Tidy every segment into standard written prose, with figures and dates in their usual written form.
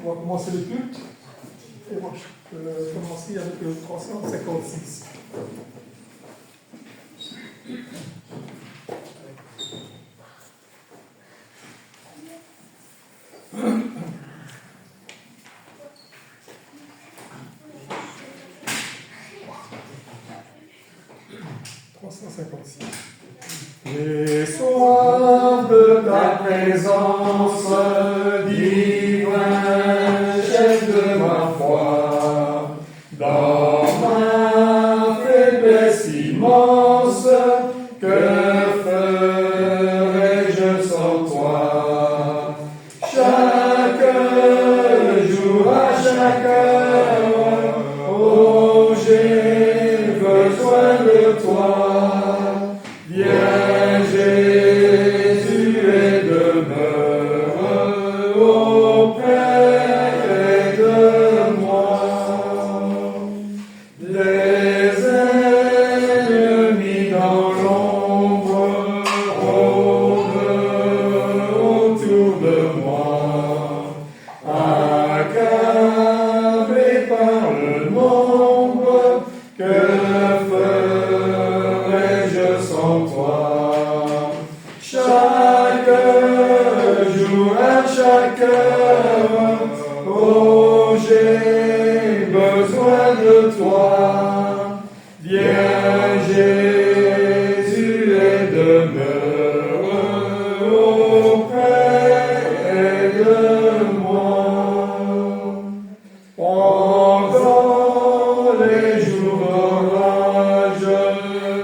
On va commencer le culte. Et moi, je vais commencer avec le 356. J'ai soif de ta présence, divin chef de ma foi, dans ma faiblesse immense, que ferais-je sans toi? Chaque jour, à chaque heure, oh, j'ai besoin de toi. Viens Jésus et demeure auprès de moi. Les ennemis dans l'ombre rôdent autour de moi, accablés par le nombre, que ferais-je sans toi? Chaque jour, à chaque heure, oh, j'ai besoin de toi. Viens Jésus et demeure auprès de moi. Pendant les jours d'orage,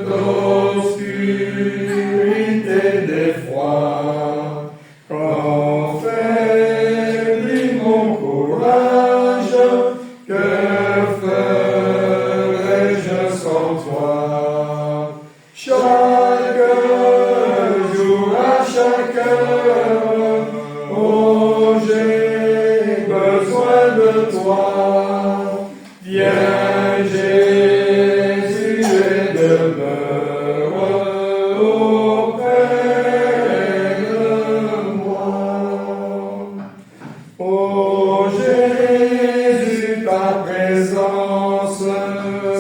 d'obscurité, d'effroi, quand faiblit mon courage, que ferais-je sans toi? Chaque jour, à chaque heure, oh, j'ai besoin de toi. Viens Jésus et demeure auprès de moi. Oh Jésus, ta présence,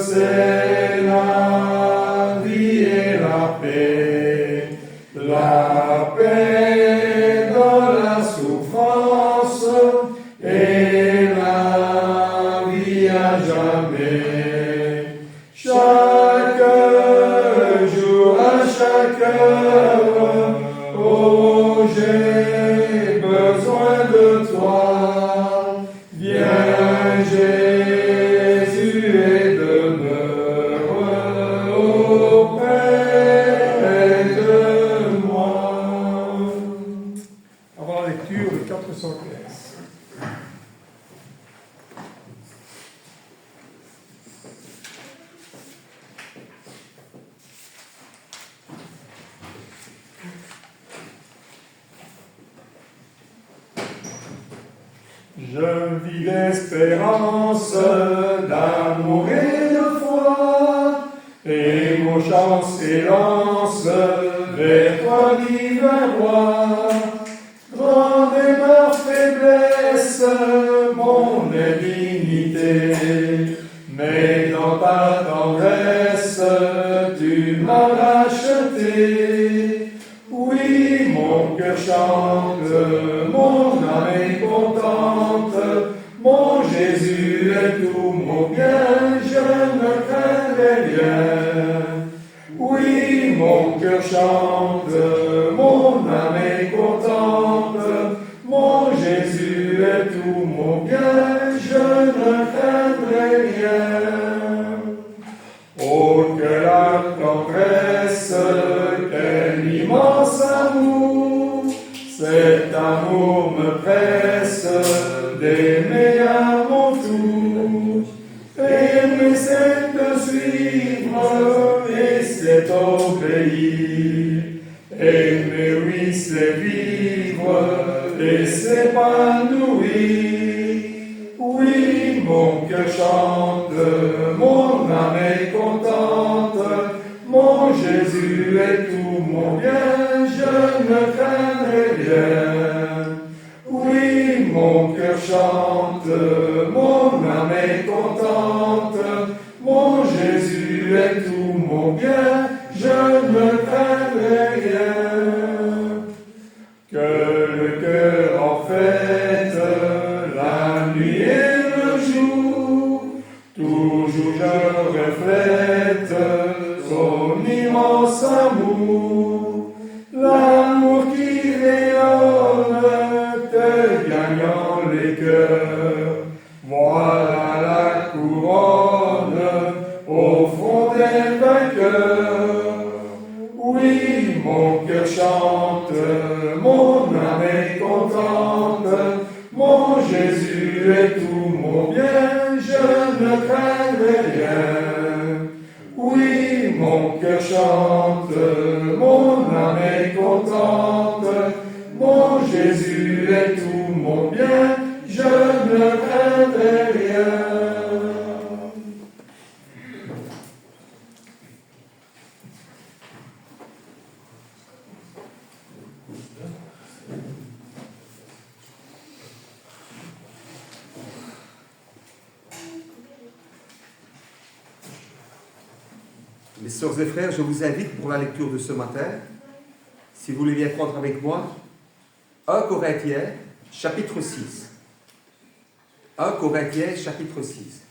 c'est la vie et la paix dans la souffrance et la vie à jamais. Chaque jour, à chaque heure, oh, j'ai besoin de toi. Viens Jésus et demeure auprès de moi. Avant la lecture de 415. Je vis l'espérance d'amour et de foi, et mon chant s'élance vers toi, divin roi. Grande est ma faiblesse, mon indignité, mais dans ta tendresse, tu m'as racheté. Oui, mon cœur chante, mon âme est contente, mon Jésus est tout mon bien, je ne craindrai rien. Oui, mon cœur chante, mon âme est contente, mon Jésus est tout mon bien, je ne craindrai rien. Oh, que la tendresse, quel immense amour, cet amour me presse d'aimer à mon tour. Aimer, c'est te suivre, et c'est obéir. Aimer, oui, c'est vivre, et s'épanouir. Oui, mon cœur chante, mon âme est contente, mon Jésus est tout mon bien, je ne craindrai rien. Oui, mon mon cœur chante, mon âme est contente, mon Jésus est tout mon bien, je ne craindrai rien. Que le cœur en fête, la nuit et le jour, toujours je reflète son immense amour, l'amour qui rayonne, te gagnant les cœurs. Voilà la couronne au front des vainqueurs. Oui, mon cœur chante, mon âme est contente, mon Jésus est tout mon bien, je ne craindrai rien. Oui, mon cœur chante, mon âme est contente, mon Jésus est tout mon bien, je ne craindrai rien. Mes sœurs et frères, je vous invite pour la lecture de ce matin, si vous voulez bien prendre avec moi, 1 Corinthiens, chapitre 6. 1 Corinthiens, chapitre 6.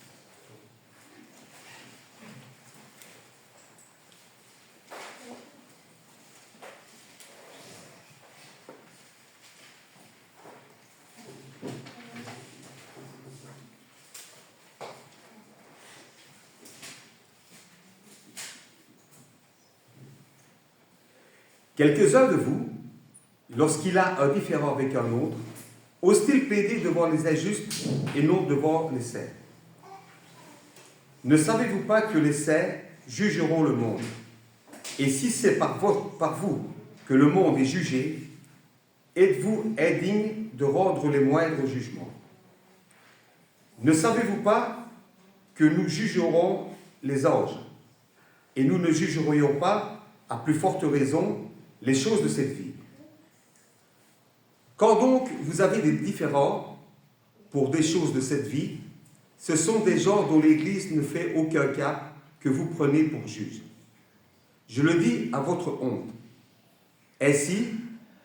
Quelques-uns de vous, lorsqu'il a un différend avec un autre, osent-ils plaider devant les injustes et non devant les saints? Ne savez-vous pas que les saints jugeront le monde? Et si c'est par vous que le monde est jugé, êtes-vous indignes de rendre les moindres jugements? Ne savez-vous pas que nous jugerons les anges, et nous ne jugerions pas, à plus forte raison, les choses de cette vie? Quand donc vous avez des différends pour des choses de cette vie, ce sont des gens dont l'Église ne fait aucun cas que vous prenez pour juges. Je le dis à votre honte. Ainsi,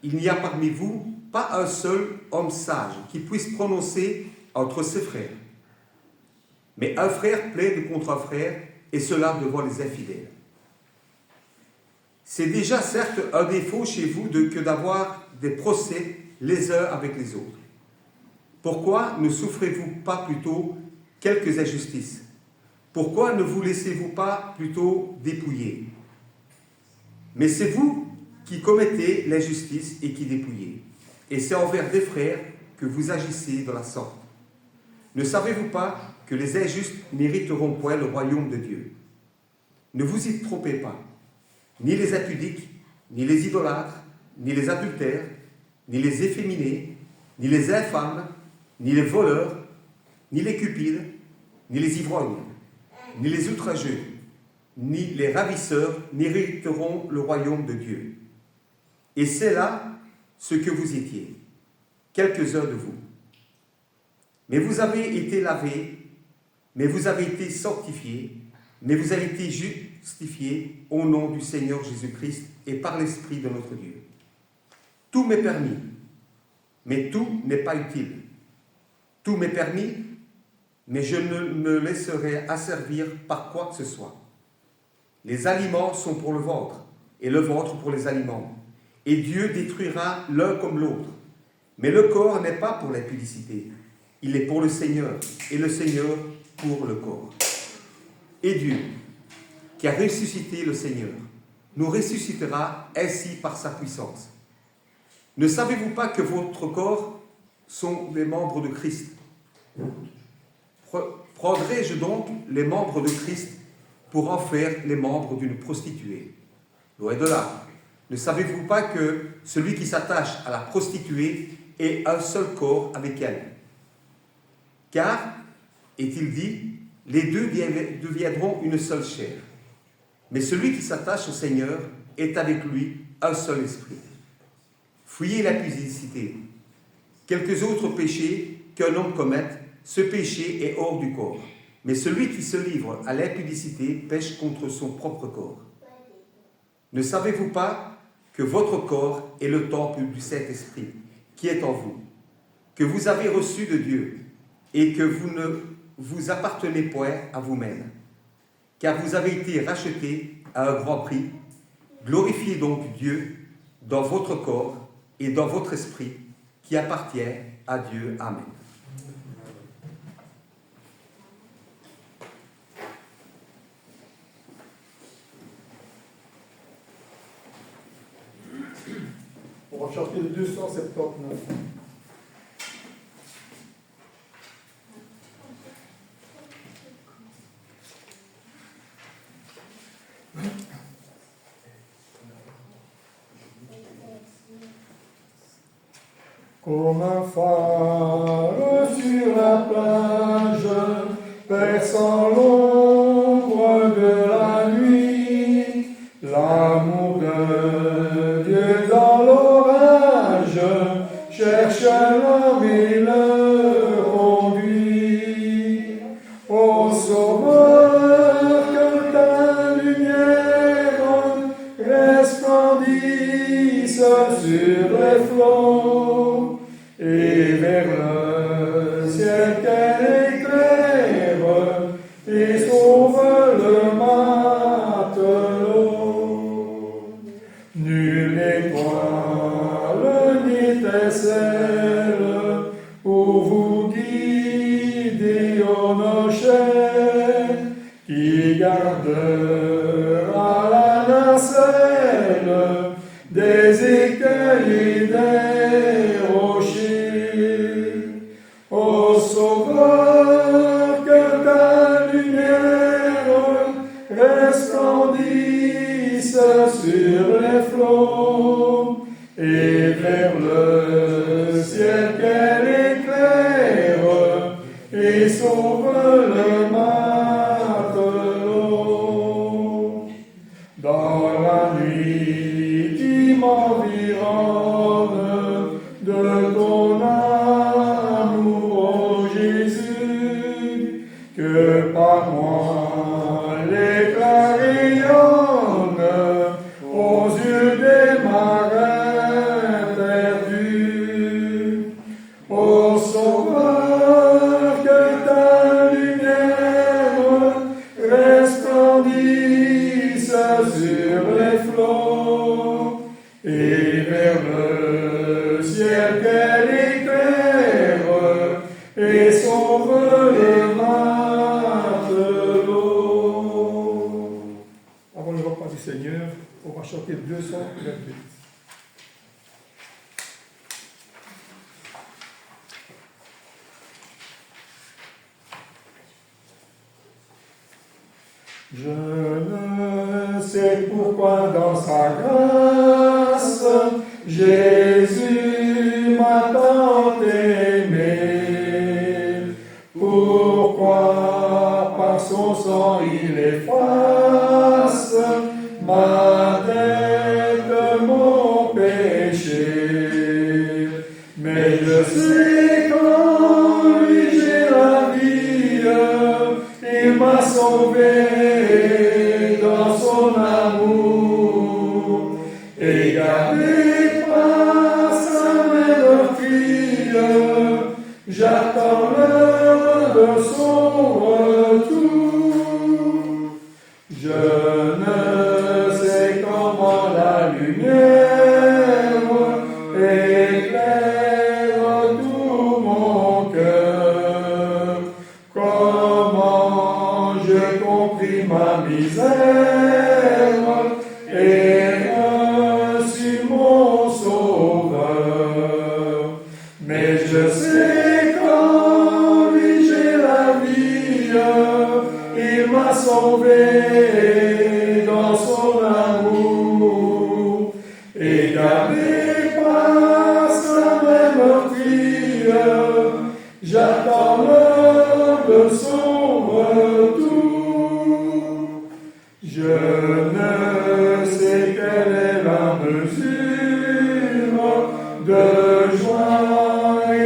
il n'y a parmi vous pas un seul homme sage qui puisse prononcer entre ses frères. Mais un frère plaide contre un frère, et cela devant les infidèles. C'est déjà certes un défaut chez vous que d'avoir des procès les uns avec les autres. Pourquoi ne souffrez-vous pas plutôt quelques injustices? Pourquoi ne vous laissez-vous pas plutôt dépouiller? Mais c'est vous qui commettez l'injustice et qui dépouillez. Et c'est envers des frères que vous agissez de la sorte. Ne savez-vous pas que les injustes n'hériteront point le royaume de Dieu? Ne vous y trompez pas. Ni les impudiques, ni les idolâtres, ni les adultères, ni les efféminés, ni les infâmes, ni les voleurs, ni les cupides, ni les ivrognes, ni les outrageux, ni les ravisseurs n'hériteront le royaume de Dieu. Et c'est là ce que vous étiez, quelques-uns de vous. Mais vous avez été lavés, mais vous avez été sanctifiés, mais vous avez été justifiés au nom du Seigneur Jésus-Christ et par l'Esprit de notre Dieu. Tout m'est permis, mais tout n'est pas utile. Tout m'est permis, mais je ne me laisserai asservir par quoi que ce soit. Les aliments sont pour le ventre, et le ventre pour les aliments. Et Dieu détruira l'un comme l'autre. Mais le corps n'est pas pour l'impudicité, il est pour le Seigneur, et le Seigneur pour le corps. Et Dieu, qui a ressuscité le Seigneur, nous ressuscitera ainsi par sa puissance. Ne savez-vous pas que votre corps sont les membres de Christ? Prendrai-je donc les membres de Christ pour en faire les membres d'une prostituée? Loin de là. Ne savez-vous pas que celui qui s'attache à la prostituée est un seul corps avec elle? Car, est-il dit, les deux deviendront une seule chair. Mais celui qui s'attache au Seigneur est avec lui un seul esprit. Fuyez l'impudicité. quelques autres péchés qu'un homme commette, ce péché est hors du corps. Mais celui qui se livre à l'impudicité pêche contre son propre corps. Ne savez-vous pas que votre corps est le temple du Saint-Esprit qui est en vous, que vous avez reçu de Dieu et que vous ne vous appartenez point à vous-même, car vous avez été rachetés à un grand prix. Glorifiez donc Dieu dans votre corps et dans votre esprit qui appartient à Dieu. Amen. On va chanter le 279. Comme un phare sur la plage, perçant l'ombre de la nuit, l'amour de Dieu dans l'orage cherche l'homme et le conduit. Ô Sauveur, que ta lumière resplendisse sur les flots, et vers le ciel qu'elle éclaire et sauve le matelot. Nulle étoile n'étincelle pour vous guider au nocher, qui gardera la nacelle des écueils et des rochers. Ô Sauveur, que ta lumière resplendisse sur les flots, et vers le ciel qu'elle éclaire et sauve le matelot. Dans la nuit qui m'environne de ton amour, ô Jésus, que par moi l'éclat rayonne aux yeux des marins perdus. Ô Sauveur, que ta lumière resplendisse sur les flots, et vers le ciel qu'elle éclaire et sauve le matelot. Avant le repas du Seigneur, on va chanter 228. Je ne sais pourquoi dans sa grâce, Jésus m'a tant aimé. Pourquoi par son sang il efface ma dette, mon péché. Mais je sais qu'en lui j'ai la vie, il m'a sauvé dans son amour, et gardé par sa mère fille, j'attends l'heure de son retour. Je ne sais comment la lumière éclaire tout mon cœur, comment j'ai compris ma misère et reçu mon sauveur. Mais je sais qu'en lui j'ai la vie, il m'a sauvé dans son amour, et gardé par sa même fille, j'attends l'heure de son retour. Je ne sais quelle est la mesure de joie et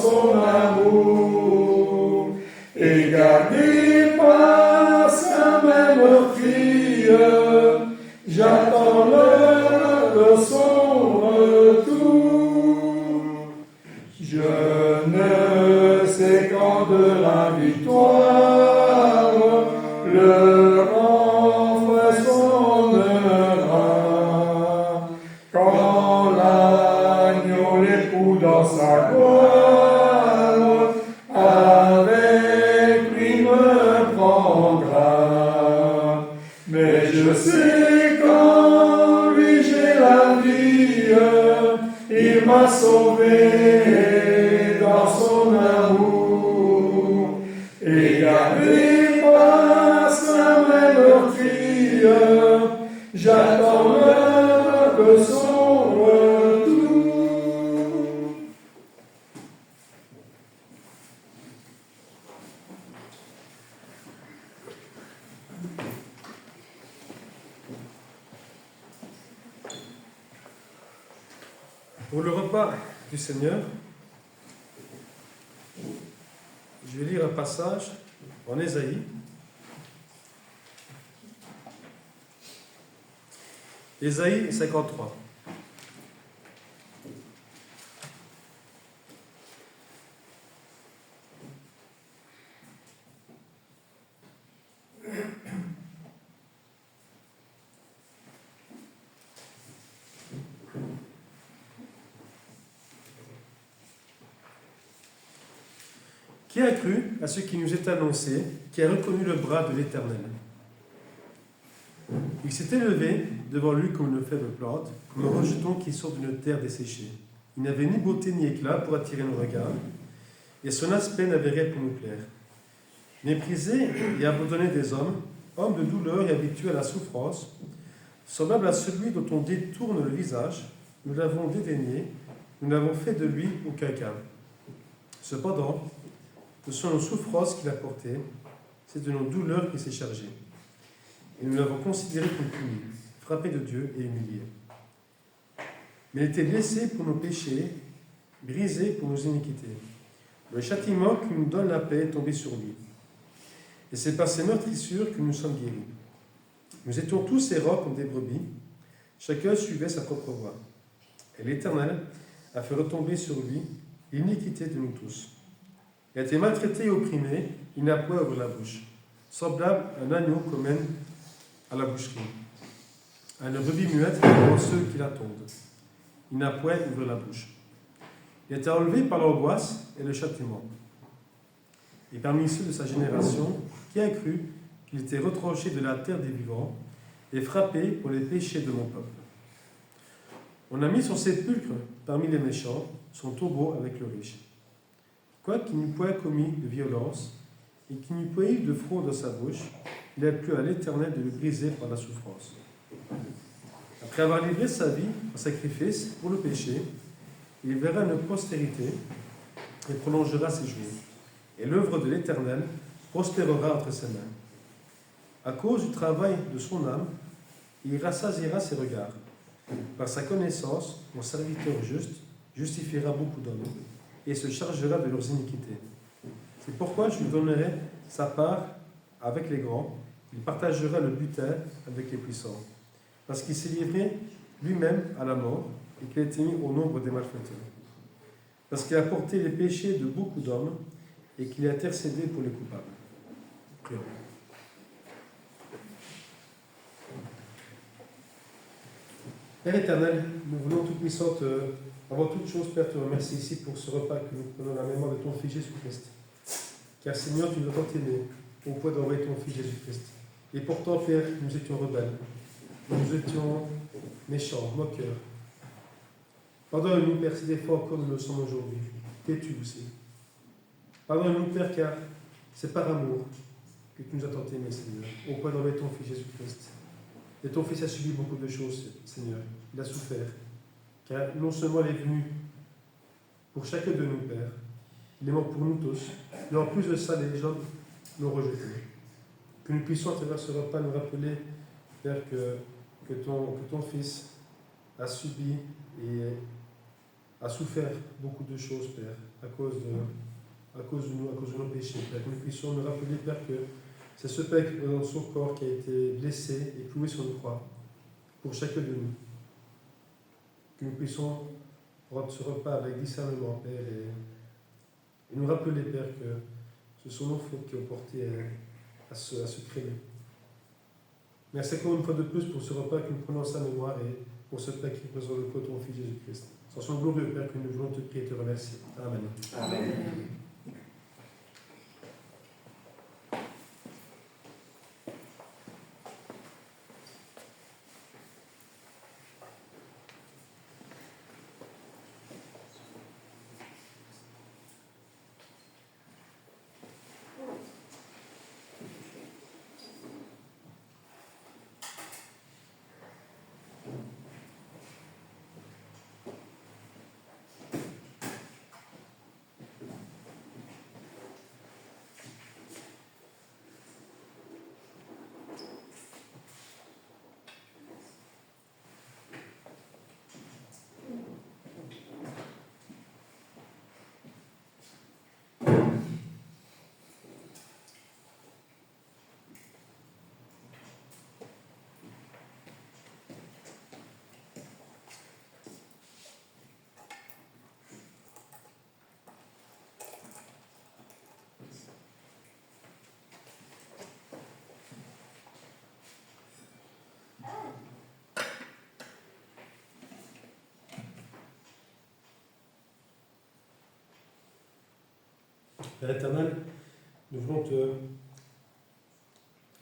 son amour. Et gardé par sa main meurtrière, j'attends l'heure de son retour. Je ne sais quand de la victoire le refrain sonnera, quand l'agneau l'époux dans sa gloire avec lui me prendra. Mais je sais qu'en lui j'ai la vie, il m'a sauvé dans son amour. Et gardé par sa main meurtrière, j'attends l'heure de son retour. Pour le repas du Seigneur, je vais lire un passage en Ésaïe. Ésaïe 53. Qui a cru à ce qui nous est annoncé, qui a reconnu le bras de l'Éternel? Il s'était levé devant lui comme une faible plante, comme un rejeton qui sort d'une terre desséchée. Il n'avait ni beauté ni éclat pour attirer nos regards, et son aspect n'avait rien pour nous plaire. Méprisé et abandonné des hommes, homme de douleur et habitué à la souffrance, semblable à celui dont on détourne le visage, nous l'avons dédaigné, nous n'avons fait de lui aucun cas. Cependant, ce sont nos souffrances qu'il a portées, c'est de nos douleurs qu'il s'est chargé. Et nous l'avons considéré comme puni, frappé de Dieu et humilié. Mais il était blessé pour nos péchés, brisé pour nos iniquités. Le châtiment qui nous donne la paix est tombé sur lui. Et c'est par ses meurtrissures que nous sommes guéris. Nous étions tous errants comme des brebis, chacun suivait sa propre voie. Et l'Éternel a fait retomber sur lui l'iniquité de nous tous. Il a été maltraité et opprimé, il n'a point ouvert la bouche. Semblable à un agneau qu'on mène à la boucherie, à une brebis muette devant ceux qui l'attendent. Il n'a point ouvert la bouche. Il a été enlevé par l'angoisse et le châtiment. Et parmi ceux de sa génération, qui a cru qu'il était retranché de la terre des vivants et frappé pour les péchés de mon peuple? On a mis son sépulcre parmi les méchants, son tombeau avec le riche. Quoiqu'il n'eût point commis de violence et qu'il n'eût point eu de fraude dans sa bouche, il a plu à l'Éternel de le briser par la souffrance. Après avoir livré sa vie en sacrifice pour le péché, il verra une postérité et prolongera ses jours. Et l'œuvre de l'Éternel prospérera entre ses mains. À cause du travail de son âme, il rassasiera ses regards. Par sa connaissance, mon serviteur juste justifiera beaucoup d'hommes et se chargera de leurs iniquités. C'est pourquoi je lui donnerai sa part avec les grands, il partagera le butin avec les puissants, parce qu'il s'est livré lui-même à la mort et qu'il a été mis au nombre des malfaiteurs, parce qu'il a porté les péchés de beaucoup d'hommes et qu'il a intercédé pour les coupables. Prions. Père éternel, nous voulons Tout-Puissant, avant toute chose, Père, te remercier ici pour ce repas que nous prenons la mémoire de ton Fils Jésus-Christ. Car Seigneur, tu nous as tant aimés au point d'envoyer ton Fils Jésus-Christ. Et pourtant, Père, nous étions rebelles, nous étions méchants, moqueurs. Pardonne-nous, Père, si des fois encore nous le sommes aujourd'hui. T'es-tu aussi? Pardonne-nous, Père, car c'est par amour que tu nous as tant aimés, Seigneur, au point d'envoyer ton Fils Jésus-Christ. Et ton Fils a subi beaucoup de choses, Seigneur. Il a souffert. Car non seulement il est venu pour chacun de nous, Père, il est mort pour nous tous, mais en plus de ça, les gens l'ont rejeté. Que nous puissions, à travers ce repas, nous rappeler, Père, que ton Fils a subi et a souffert beaucoup de choses, Père. à cause de nous, à cause de nos péchés, Père. Que nous puissions nous rappeler, Père, que c'est ce Père qui présente son corps qui a été blessé et cloué sur une croix pour chacun de nous. Que nous puissions prendre ce repas avec discernement, Père, et nous rappeler, Père, que ce sont nos fautes qui ont porté à ce crime. Merci encore une fois de plus pour ce repas que nous prenons en sa mémoire et pour ce Père qui représente le corps de ton Fils Jésus-Christ. C'est en son glorieux Père que nous voulons te prier et te remercier. Amen. Amen. Père éternel, nous voulons te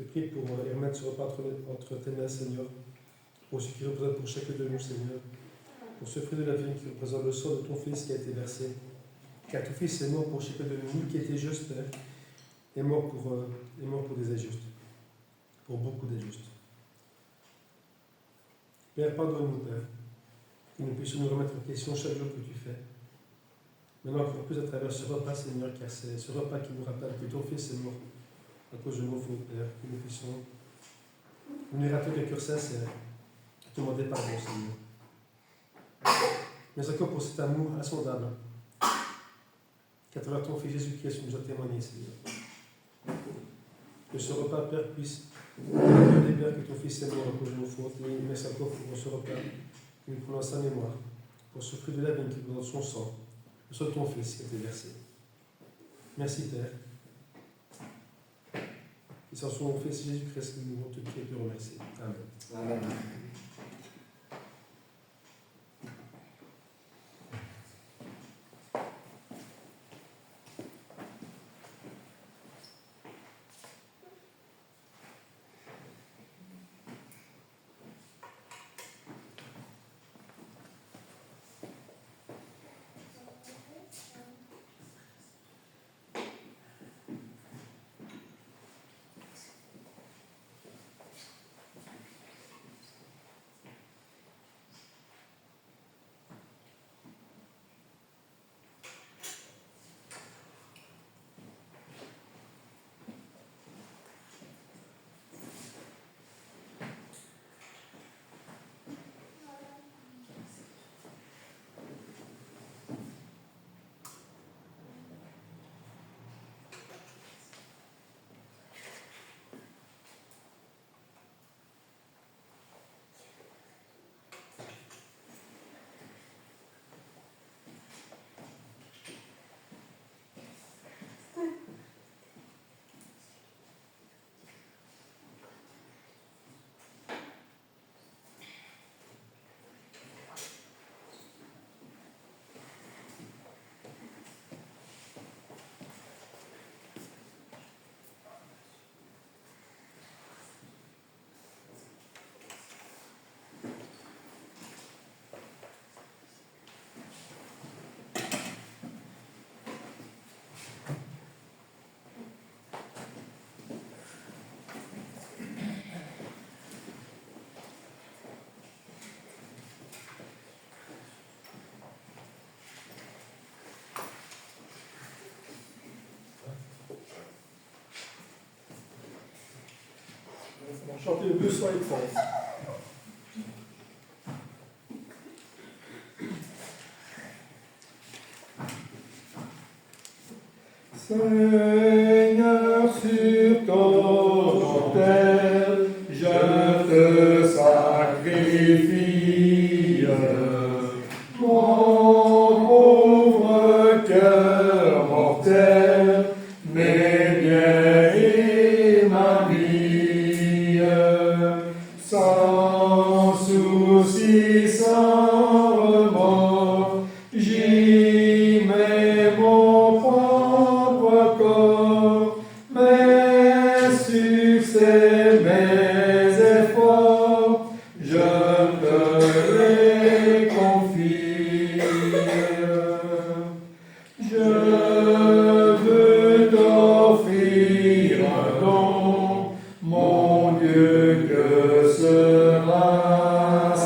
prier pour remettre ce repas entre tes mains, Seigneur, pour ce qui représente pour chacun de nous, Seigneur, pour ce fruit de la vie qui représente le sang de ton Fils qui a été versé, car ton Fils est mort pour chacun de nous, qui était juste, Père, est mort pour des injustes, pour beaucoup d'injustes. Père, pardonne-nous, Père, que nous puissions nous remettre en question chaque jour que tu fais. Maintenant, encore plus à travers ce repas, Seigneur, car c'est ce repas qui nous rappelle que ton Fils est mort à cause de nos fautes, Père, que nous puissions venir à toi de cœur sincère, te demander pardon, Seigneur. Mais encore pour cet amour insondable qu'à travers ton Fils Jésus-Christ nous a témoigné, Seigneur. Que ce repas, Père, puisse nous Père, que ton Fils est mort à cause de nos fautes, et merci encore pour ce repas que nous prenons à sa mémoire, pour ce fruit de la vie qui nous donne son sang, le sang de ton Fils qui a été versé. Merci, Père. Et sans son Fils Jésus-Christ, nous voulons te prier et te remercier. Amen. Amen. On va chanter le 230. Seigneur, sur ton autel, je te sacrifie mon pauvre cœur mortel, mes biens et ma vie, sans souci, sans remords, j'y mets mon propre corps, mes succès, mes efforts, je te les confie. Je veux t'offrir un don, mon Dieu, que sera-ce?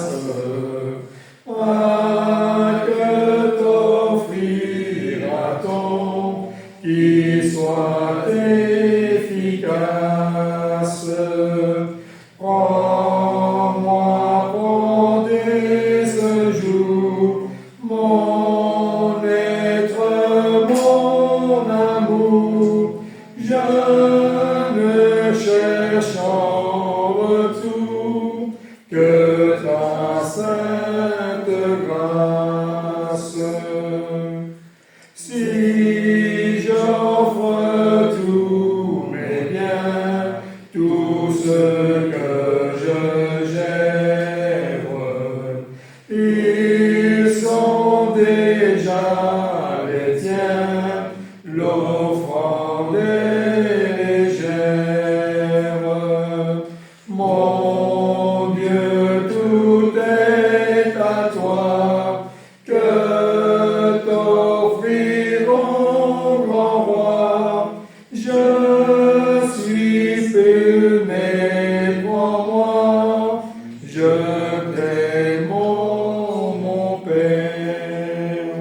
Ah, que t'offrira-t-on qui soit efficace? Prends-moi, prends dès ce jour mon être, mon amour. Je ne cherche en retour que ta sainte grâce. Si j'offre tous mes biens, tout ce que je gère, ils sont déjà les tiens, l'offrande est légère. Mon Dieu, tout est à toi, que t'offriront, grand roi. Je suis peu, mais prends-moi, je t'aime, mon Père.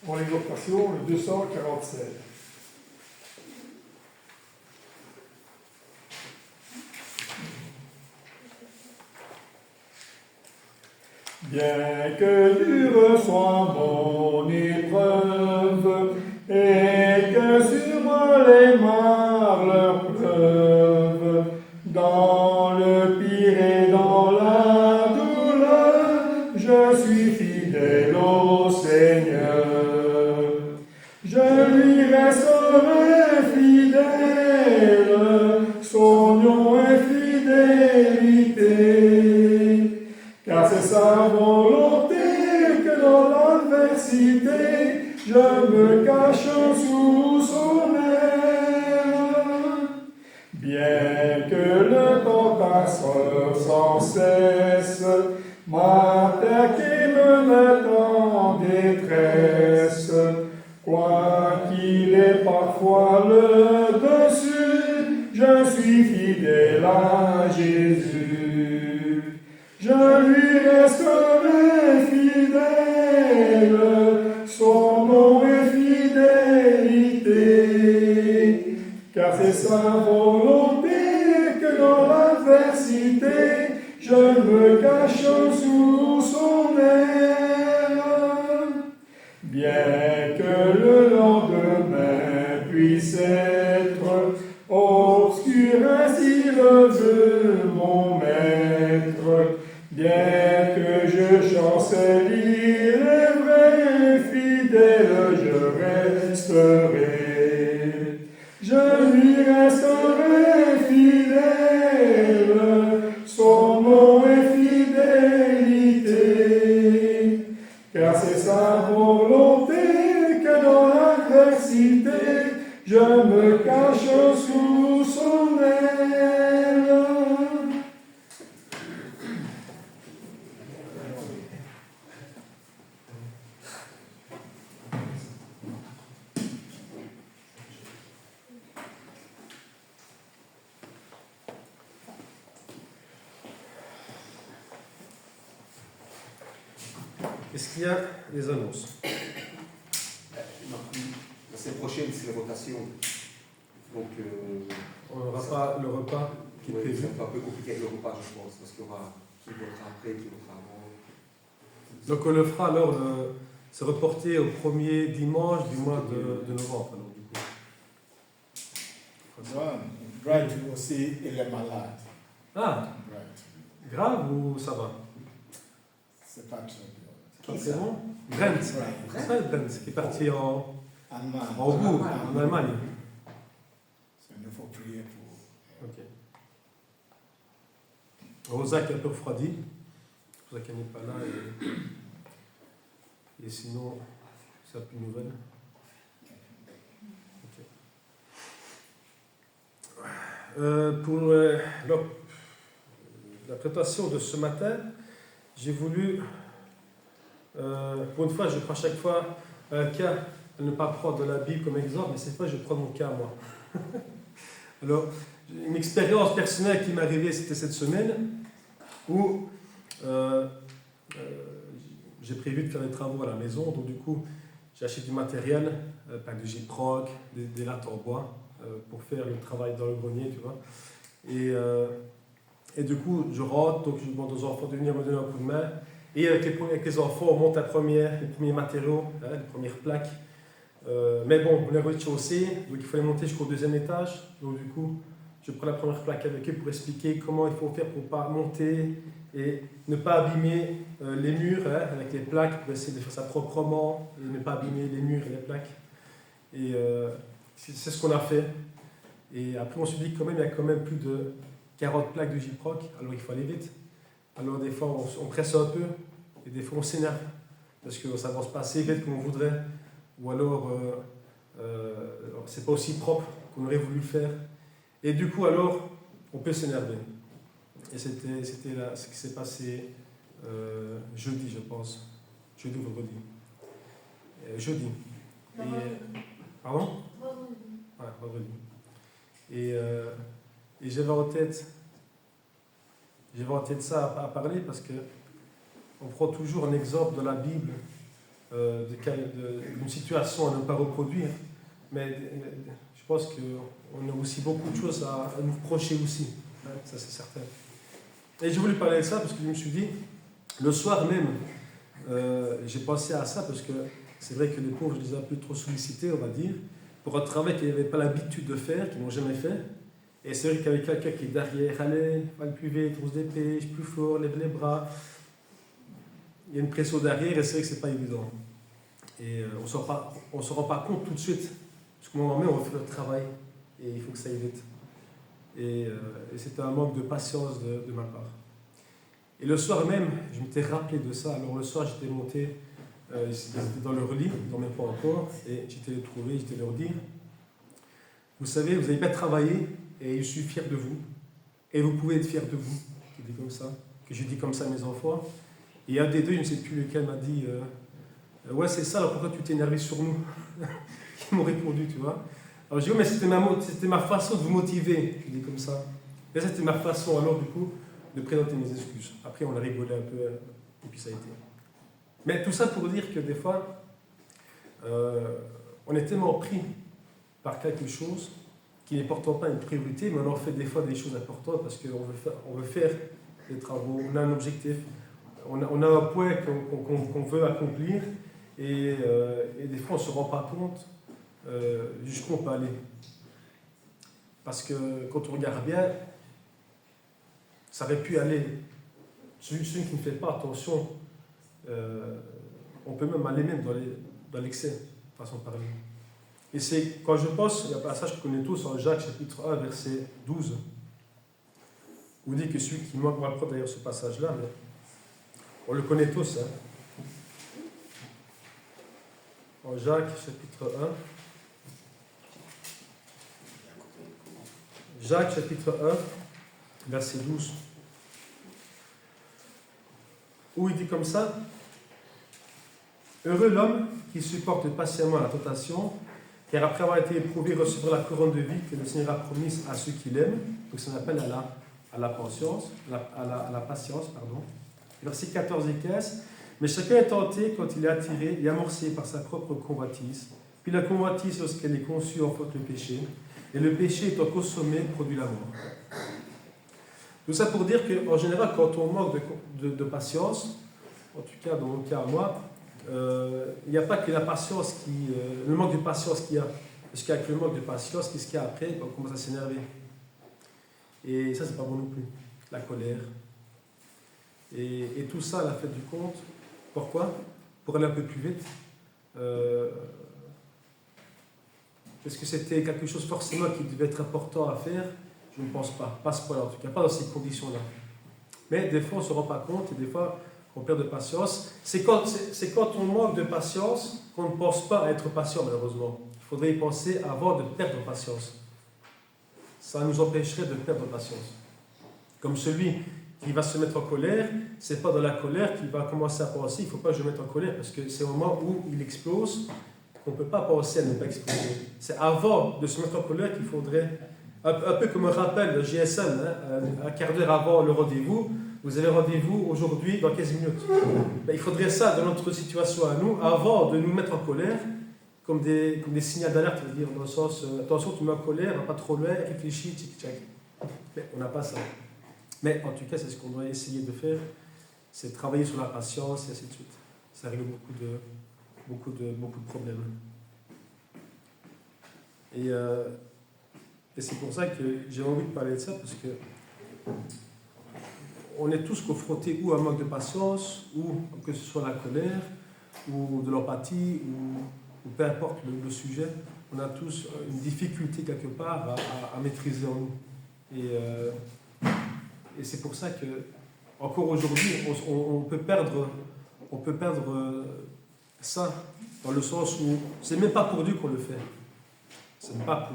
Pour l'exhortation, le 247. Bien que dure soit mon épreuve, et que sur les mares leur pleuve, dans le pire et dans la douleur, je suis fidèle au Seigneur. Je lui resterai fidèle, son nom est fidélité. Car c'est sa volonté que dans l'adversité, je me cache sous son aile. Bien que le temps passe sans cesse, m'attaque et me mette en détresse, quoi qu'il ait parfois le dessus, je suis fidèle à Jésus. Je lui resterai fidèle, son nom est fidélité, car c'est sa volonté que dans l'adversité, je me cache sous son aile. Bien que le lendemain puisse être obscur, ainsi le veut mon maître, bien que je chancelie les vrais fidèles, je resterai. Je lui resterai fidèle, son nom est fidélité, car c'est sa volonté que dans l'adversité, je me cache sous son aile. Est-ce qu'il y a des annonces? La semaine prochaine, c'est les rotations. Donc, On n'aura pas le repas qui est ouais, prévu. c'est un peu compliqué avec le repas, je pense, parce qu'il y aura qui votera après, qui votera avant. Donc on le fera alors c'est reporté au premier dimanche du mois de novembre. Alors, du coup. John, Bright aussi, il est malade. Ah, Bright. grave ou ça va? C'est pas très bien. C'est pas très bon? Brent. Bright. C'est Brent qui est parti en Allemagne. Hambourg, en Allemagne. Il faut prier pour. Ok. Rosac est un peu refroidi. C'est pour ça qu'elle n'est pas là. Et sinon, ça n'a plus de nouvelles. Ok. Pour la présentation de ce matin, j'ai voulu, pour une fois, je prends chaque fois un cas, à ne pas prendre la Bible comme exemple, mais cette fois, je prends mon cas à moi. Alors, une expérience personnelle qui m'est arrivée, c'était cette semaine, où j'ai prévu de faire des travaux à la maison, donc du coup, j'ai acheté du matériel, pas de gyproc, des lattes en bois, pour faire le travail dans le grenier, tu vois. Et du coup, je rentre, donc je demande aux enfants de venir me donner un coup de main, et avec les enfants, on monte les premiers matériaux, les premières plaques. Mais bon, on est rez-de-chaussée, donc il fallait monter jusqu'au deuxième étage, donc du coup, je prends la première plaque avec eux pour expliquer comment il faut faire pour ne pas monter et ne pas abîmer les murs avec les plaques, pour essayer de faire ça proprement et ne pas abîmer les murs et les plaques. Et c'est ce qu'on a fait. Et après, on se dit quand même, il y a quand même plus de 40 plaques de gyproc, alors il faut aller vite. Alors des fois, on presse un peu et des fois, on s'énerve parce que ça avance pas assez vite comme on voudrait, ou alors c'est pas aussi propre qu'on aurait voulu le faire. Et du coup, alors, on peut s'énerver. Et c'était là ce qui s'est passé jeudi, je pense. Jeudi ou vendredi. Jeudi. Pardon? Ouais, vendredi. Et j'avais en tête ça à parler parce que on prend toujours un exemple dans la Bible d'une situation à ne pas reproduire. Mais je pense qu'on a aussi beaucoup de choses à nous reprocher aussi. Hein, ça, c'est certain. Et j'ai voulu parler de ça parce que je me suis dit, le soir même, j'ai pensé à ça parce que c'est vrai que les pauvres, je les ai un peu trop sollicités, on va dire, pour un travail qu'ils n'avaient pas l'habitude de faire, qu'ils n'ont jamais fait. Et c'est vrai qu'il y avait quelqu'un qui est derrière, allez, va le plus vite, on se dépêche, plus fort, lève les bras. Il y a une pression derrière et c'est vrai que c'est pas évident. Et on ne se rend pas compte tout de suite. Parce qu'au moment même, on va faire le travail et il faut que ça aille vite. Et c'était un manque de patience de ma part. Et le soir même, je m'étais rappelé de ça. Alors le soir, j'étais monté, j'étais dans leur lit, ils ne dormaient pas encore, et j'étais les trouver, j'étais leur dire, vous savez, vous avez bien travaillé et je suis fier de vous. Et vous pouvez être fier de vous. Je dis comme ça, que je dis comme ça à mes enfants. Et un des deux, je ne sais plus lequel, m'a dit, ouais, c'est ça, alors pourquoi tu t'es énervé sur nous? Ils m'ont répondu, tu vois. Alors je dis, mais c'était ma façon de vous motiver, je dis comme ça. Et c'était ma façon, alors du coup, de présenter mes excuses. Après, on a rigolé un peu, et puis ça a été. Mais tout ça pour dire que des fois, on est tellement pris par quelque chose qui n'est pourtant pas une priorité, mais on en fait des fois des choses importantes parce qu'on veut faire des travaux, on a un objectif, on a un point qu'on veut accomplir, et des fois, on ne se rend pas compte jusqu'où on peut aller. Parce que quand on regarde bien, ça aurait pu aller. Celui qui ne fait pas attention, on peut même aller même dans l'excès, façon de parler. Et c'est, quand je pense, il y a un passage que vous connaissez tous en Jacques chapitre 1, verset 12, où il dit que celui qui manque, on va le prendre d'ailleurs ce passage-là, mais on le connaît tous. Hein. En Jacques chapitre 1, Jacques chapitre 1, verset 12, où il dit comme ça, « Heureux l'homme qui supporte patiemment la tentation, car après avoir été éprouvé, recevra la couronne de vie que le Seigneur a promise à ceux qui l'aiment. » Donc ça s'appelle à la patience, pardon. Verset 14 et 15. « Mais chacun est tenté quand il est attiré et amorcé par sa propre convoitise. Puis la convoitise, lorsqu'elle est conçue, enfange le péché. Et le péché étant consommé, produit la mort. » Tout ça pour dire qu'en général, quand on manque de patience, en tout cas dans mon cas à moi, il n'y a pas que la patience le manque de patience qu'il y a. Parce qu'avec le manque de patience, qu'est-ce qu'il y a après? On commence à s'énerver. Et ça, c'est pas bon non plus. La colère. Et tout ça, à la fin du compte, pourquoi? Pour aller un peu plus vite. Est-ce que c'était quelque chose forcément qui devait être important à faire? Je ne pense pas. Pas à ce point-là, en tout cas, pas dans ces conditions-là. Mais des fois, on ne se rend pas compte et des fois, on perd de patience. C'est quand on manque de patience qu'on ne pense pas à être patient, malheureusement. Il faudrait y penser avant de perdre patience. Ça nous empêcherait de perdre patience. Comme celui qui va se mettre en colère, c'est pas dans la colère qu'il va commencer à penser, il ne faut pas que je me mette en colère, parce que c'est au moment où il explose qu'on ne peut pas penser à ne pas exploser. C'est avant de se mettre en colère qu'il faudrait, un peu comme un rappel de GSM, un quart d'heure avant le rendez-vous, vous avez rendez-vous aujourd'hui dans 15 minutes. Ben, il faudrait ça dans notre situation à nous, avant de nous mettre en colère, comme des signaux d'alerte, dire dans le sens, attention, tu me mets en colère, va pas trop loin, réfléchis, tic-tac. Mais on n'a pas ça. Mais en tout cas, c'est ce qu'on doit essayer de faire, c'est travailler sur la patience et ainsi de suite. Ça règle beaucoup de problèmes. Et c'est pour ça que j'ai envie de parler de ça, parce que on est tous confrontés ou à un manque de patience, ou que ce soit la colère, ou de l'empathie, ou peu importe le sujet, on a tous une difficulté quelque part à maîtriser en nous. Et c'est pour ça que, encore aujourd'hui, on peut perdre ça, dans le sens où c'est même pas pour Dieu qu'on le fait. C'est même pas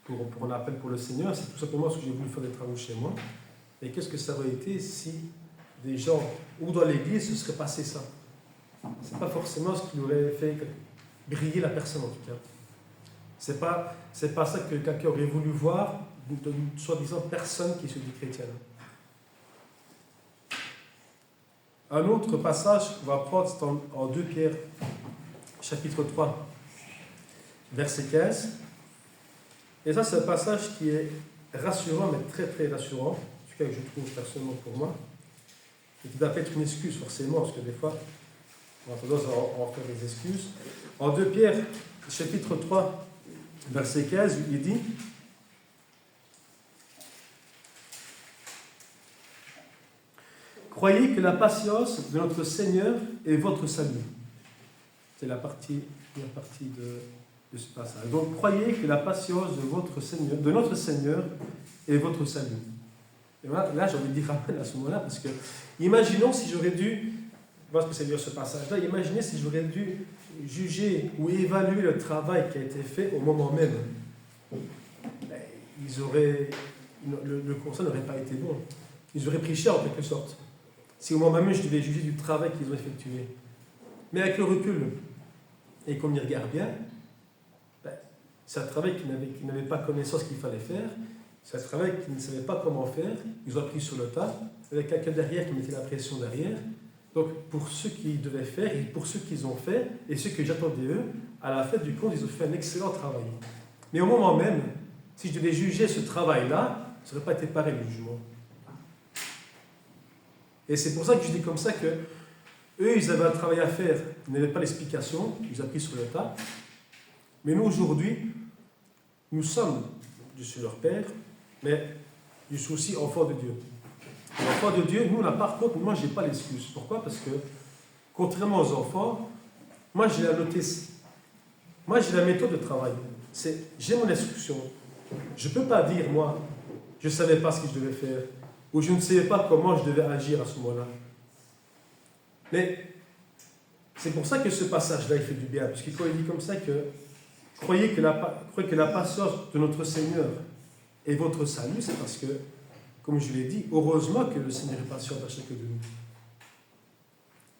pour un appel pour le Seigneur, c'est tout simplement parce que j'ai voulu faire des travaux chez moi. Et qu'est-ce que ça aurait été si des gens, ou dans l'église, se serait passé ça? C'est pas forcément ce qui aurait fait briller la personne, en tout cas. C'est pas ça que quelqu'un aurait voulu voir d'une soi-disant personne qui se dit chrétienne. Un autre passage qu'on va prendre, c'est en 2 Pierre, chapitre 3, verset 15. Et ça, c'est un passage qui est rassurant, mais très très rassurant, en tout cas que je trouve personnellement pour moi, et qui doit être une excuse forcément, parce que des fois, on a tendance à en faire des excuses. En 2 Pierre, chapitre 3, verset 15, il dit: croyez que la patience de notre Seigneur est votre salut. C'est la partie de ce passage. Donc, croyez que la patience de notre Seigneur est votre salut. Et là, j'ai envie de dire amen à ce moment-là, parce que imaginons si j'aurais dû, parce que c'est dire ce passage-là, imaginez si j'aurais dû juger ou évaluer le travail qui a été fait au moment même. Le conseil n'aurait pas été bon. Ils auraient pris cher en quelque sorte. Si au moment même je devais juger du travail qu'ils ont effectué. Mais avec le recul, et qu'on y regarde bien, c'est un travail qu'ils n'avaient pas connaissance qu'il fallait faire, c'est un travail qu'ils ne savaient pas comment faire, ils ont appris sur le tas, avec quelqu'un derrière qui mettait la pression derrière. Donc pour ceux qui devaient faire, et pour ceux qu'ils ont fait, et ceux que j'attendais eux, à la fin du compte, ils ont fait un excellent travail. Mais au moment même, si je devais juger ce travail-là, ça n'aurait pas été pareil le jugement. Et c'est pour ça que je dis comme ça que eux, ils avaient un travail à faire, ils n'avaient pas l'explication, ils ont appris sur le tas. Mais nous, aujourd'hui, nous sommes, je suis leur père, mais je suis aussi enfant de Dieu. L'enfant de Dieu, nous, là, par contre, moi, je n'ai pas l'excuse. Pourquoi? Parce que, contrairement aux enfants, moi, j'ai la notice. Moi, j'ai la méthode de travail. J'ai mon instruction. Je ne peux pas dire, moi, je ne savais pas ce que je devais faire, ou je ne savais pas comment je devais agir à ce moment-là. Mais c'est pour ça que ce passage-là, il fait du bien. Parce qu'il dit comme ça que croyez que la patience de notre Seigneur est votre salut, c'est parce que, comme je l'ai dit, heureusement que le Seigneur est patient à chacun de nous.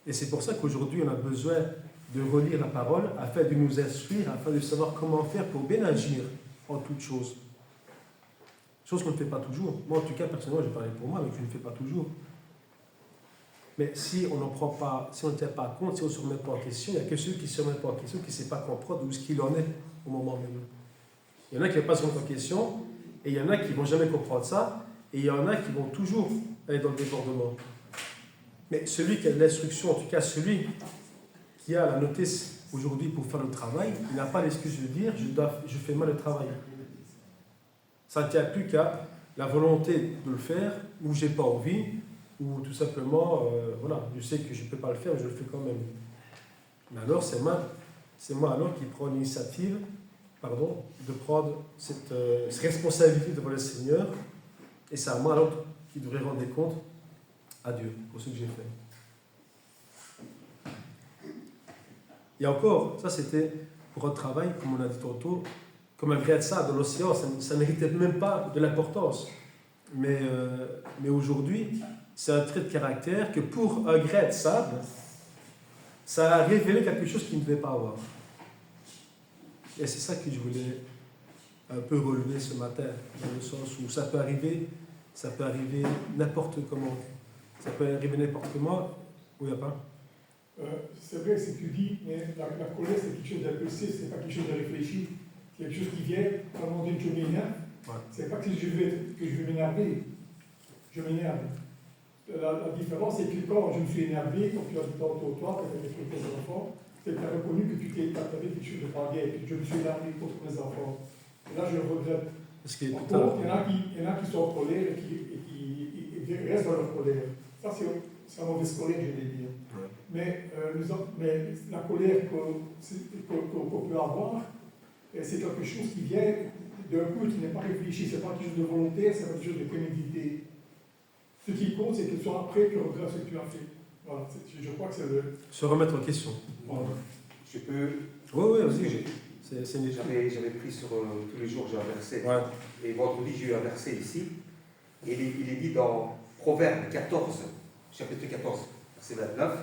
Et c'est pour ça qu'aujourd'hui, on a besoin de relire la parole afin de nous instruire, afin de savoir comment faire pour bien agir en toutes choses. Chose qu'on ne fait pas toujours. Moi, en tout cas, personnellement, je parlais pour moi, mais je ne le fais pas toujours. Mais si on n'en prend pas, si on ne tient pas compte, si on ne se remet pas en question, il n'y a que ceux qui ne se remettent pas en question, qui ne savent pas comprendre où ce qu'il en est au moment même. Il y en a qui ne vont pas se remettre en question, et il y en a qui ne vont jamais comprendre ça, et il y en a qui vont toujours aller dans le débordement. Mais celui qui a de l'instruction, en tout cas celui qui a la notice aujourd'hui pour faire le travail, il n'a pas l'excuse de dire je fais mal le travail. Ça ne tient plus qu'à la volonté de le faire, ou j'ai pas envie, ou tout simplement, voilà, je sais que je ne peux pas le faire, je le fais quand même. Mais alors, c'est moi alors qui prends l'initiative, de prendre cette responsabilité devant le Seigneur, et c'est à moi alors qui devrais rendre des comptes à Dieu pour ce que j'ai fait. Et encore, ça c'était pour un travail, comme on a dit tantôt, comme un grain de sable dans l'océan, ça ne méritait même pas de l'importance. Mais aujourd'hui, c'est un trait de caractère que pour un grain de sable, ça a révélé quelque chose qu'il ne devait pas avoir. Et c'est ça que je voulais un peu relever ce matin, dans le sens où ça peut arriver n'importe comment. Ça peut arriver n'importe comment, ou il n'y a pas. C'est vrai ce que tu dis, mais la colère, c'est quelque chose d'impulsif, c'est pas quelque chose de réfléchi. C'est quelque chose qui vient, à un moment donné, je m'énerve. Ouais. C'est pas que je vais m'énerver. Je m'énerve. La différence, c'est que quand je me suis énervé, quand tu as dit tantôt, toi, quand tu avais fait tes enfants, c'est que tu as reconnu que tu avais quelque chose de pas bien, et que je me suis énervé contre mes enfants. Et là, je le regrette. Parce que Par contre, il y en a qui sont en colère et qui restent dans leur colère. Ça, c'est un mauvais colère, je vais dire. Ouais. Mais la colère qu'on peut avoir, c'est quelque chose qui vient d'un coup qui n'est pas réfléchi, c'est pas quelque chose de volontaire, c'est pas quelque chose de prémédité. Ce qui compte, c'est que tu sois après, tu regrettes ce que tu as fait. Voilà, je crois que c'est le... Se remettre en question. Voilà. Je peux. Oui, Parce que vas-y. C'est une étude. J'avais pris sur tous les jours, j'ai un verset. Ouais. Et vendredi, j'ai eu un verset ici. Et il est dit dans Proverbe 14, chapitre 14, verset 29,